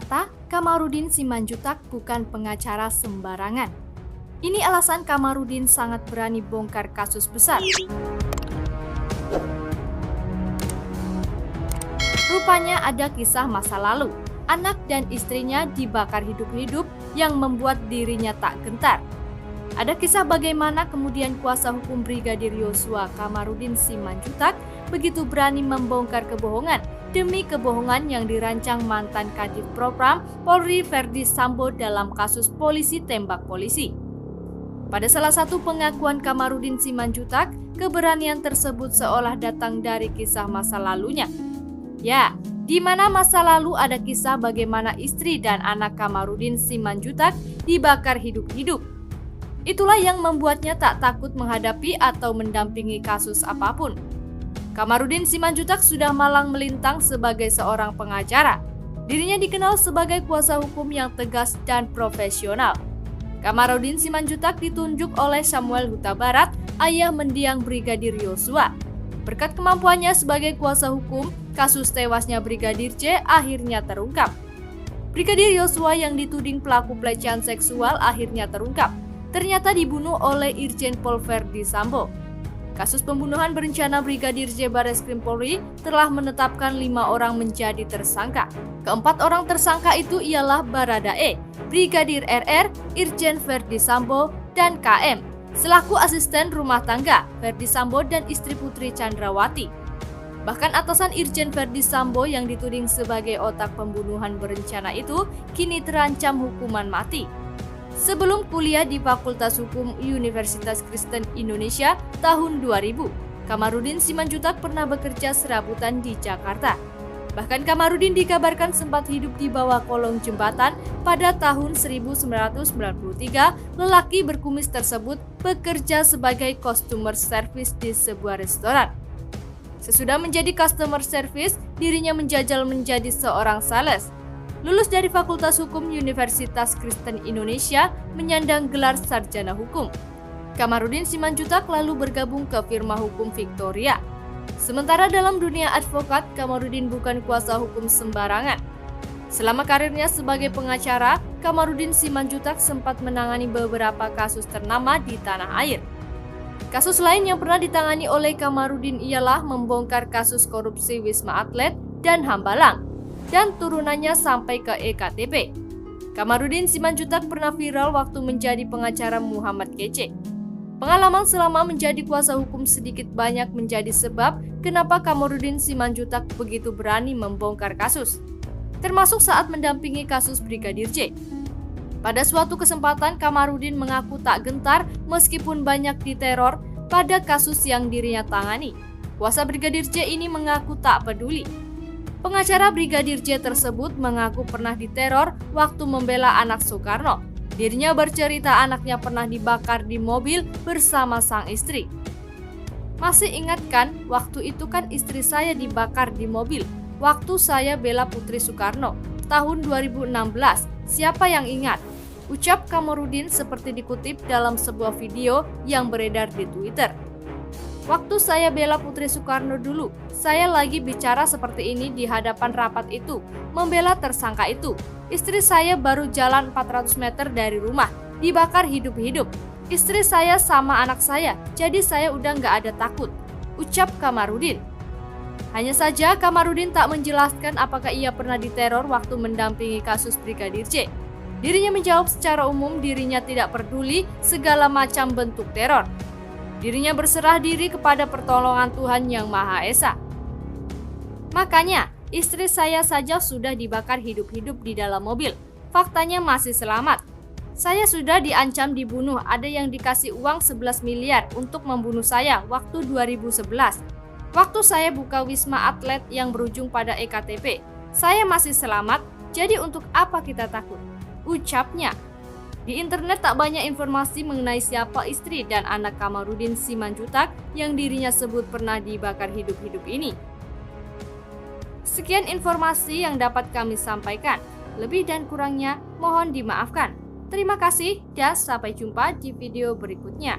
Ternyata Kamarudin Simanjuntak bukan pengacara sembarangan. Ini alasan Kamarudin sangat berani bongkar kasus besar. Rupanya ada kisah masa lalu, anak dan istrinya dibakar hidup-hidup yang membuat dirinya tak gentar. Ada kisah bagaimana kemudian kuasa hukum Brigadir Yosua Kamarudin Simanjuntak begitu berani membongkar kebohongan demi kebohongan yang dirancang mantan Kadif Propam Polri Verdi Sambo dalam kasus polisi tembak polisi. Pada salah satu pengakuan Kamarudin Simanjuntak, keberanian tersebut seolah datang dari kisah masa lalunya. Ya, di mana masa lalu ada kisah bagaimana istri dan anak Kamarudin Simanjuntak dibakar hidup-hidup. Itulah yang membuatnya tak takut menghadapi atau mendampingi kasus apapun. Kamarudin Simanjuntak sudah malang melintang sebagai seorang pengacara. Dirinya dikenal sebagai kuasa hukum yang tegas dan profesional. Kamarudin Simanjuntak ditunjuk oleh Samuel Huta Barat, ayah mendiang Brigadir Yosua. Berkat kemampuannya sebagai kuasa hukum, kasus tewasnya Brigadir J akhirnya terungkap. Brigadir Yosua yang dituding pelaku pelecehan seksual akhirnya terungkap. Ternyata dibunuh oleh Irjen Pol Verdi Sambo. Kasus pembunuhan berencana Brigadir J Bareskrim Polri telah menetapkan 5 orang menjadi tersangka. Keempat orang tersangka itu ialah Baradae, Brigadir RR, Irjen Verdi Sambo, dan KM, selaku asisten rumah tangga Verdi Sambo dan istri Putri Chandrawati. Bahkan atasan Irjen Verdi Sambo yang dituding sebagai otak pembunuhan berencana itu kini terancam hukuman mati. Sebelum kuliah di Fakultas Hukum Universitas Kristen Indonesia tahun 2000, Kamarudin Simanjuntak pernah bekerja serabutan di Jakarta. Bahkan Kamarudin dikabarkan sempat hidup di bawah kolong jembatan pada tahun 1993. Lelaki berkumis tersebut bekerja sebagai customer service di sebuah restoran. Sesudah menjadi customer service, dirinya menjajal menjadi seorang sales. Lulus dari Fakultas Hukum Universitas Kristen Indonesia, menyandang gelar sarjana hukum. Kamarudin Simanjuntak lalu bergabung ke firma hukum Victoria. Sementara dalam dunia advokat, Kamarudin bukan kuasa hukum sembarangan. Selama karirnya sebagai pengacara, Kamarudin Simanjuntak sempat menangani beberapa kasus ternama di tanah air. Kasus lain yang pernah ditangani oleh Kamarudin ialah membongkar kasus korupsi Wisma Atlet dan Hambalang, dan turunannya sampai ke EKTP. Kamarudin Simanjuntak pernah viral waktu menjadi pengacara Muhammad Kece. Pengalaman selama menjadi kuasa hukum sedikit banyak menjadi sebab kenapa Kamarudin Simanjuntak begitu berani membongkar kasus, termasuk saat mendampingi kasus Brigadir J. Pada suatu kesempatan, Kamarudin mengaku tak gentar meskipun banyak diteror pada kasus yang dirinya tangani. Kuasa Brigadir J ini mengaku tak peduli. Pengacara Brigadir J tersebut mengaku pernah diteror waktu membela anak Soekarno. Dirinya bercerita anaknya pernah dibakar di mobil bersama sang istri. Masih ingat kan, waktu itu kan istri saya dibakar di mobil waktu saya bela Putri Soekarno tahun 2016. Siapa yang ingat? Ucap Kamarudin seperti dikutip dalam sebuah video yang beredar di Twitter. Waktu saya bela Putri Soekarno dulu, saya lagi bicara seperti ini di hadapan rapat itu, membela tersangka itu. Istri saya baru jalan 400 meter dari rumah, dibakar hidup-hidup. Istri saya sama anak saya, jadi saya udah nggak ada takut, ucap Kamarudin. Hanya saja Kamarudin tak menjelaskan apakah ia pernah diteror waktu mendampingi kasus Brigadir J. Dirinya menjawab secara umum dirinya tidak peduli segala macam bentuk teror. Dirinya berserah diri kepada pertolongan Tuhan Yang Maha Esa. Makanya, istri saya saja sudah dibakar hidup-hidup di dalam mobil. Faktanya masih selamat. Saya sudah diancam dibunuh, ada yang dikasih uang 11 miliar untuk membunuh saya waktu 2011. Waktu saya buka Wisma Atlet yang berujung pada EKTP. Saya masih selamat, jadi untuk apa kita takut? Ucapnya. Di internet tak banyak informasi mengenai siapa istri dan anak Kamarudin Simanjuntak yang dirinya sebut pernah dibakar hidup-hidup ini. Sekian informasi yang dapat kami sampaikan. Lebih dan kurangnya mohon dimaafkan. Terima kasih dan sampai jumpa di video berikutnya.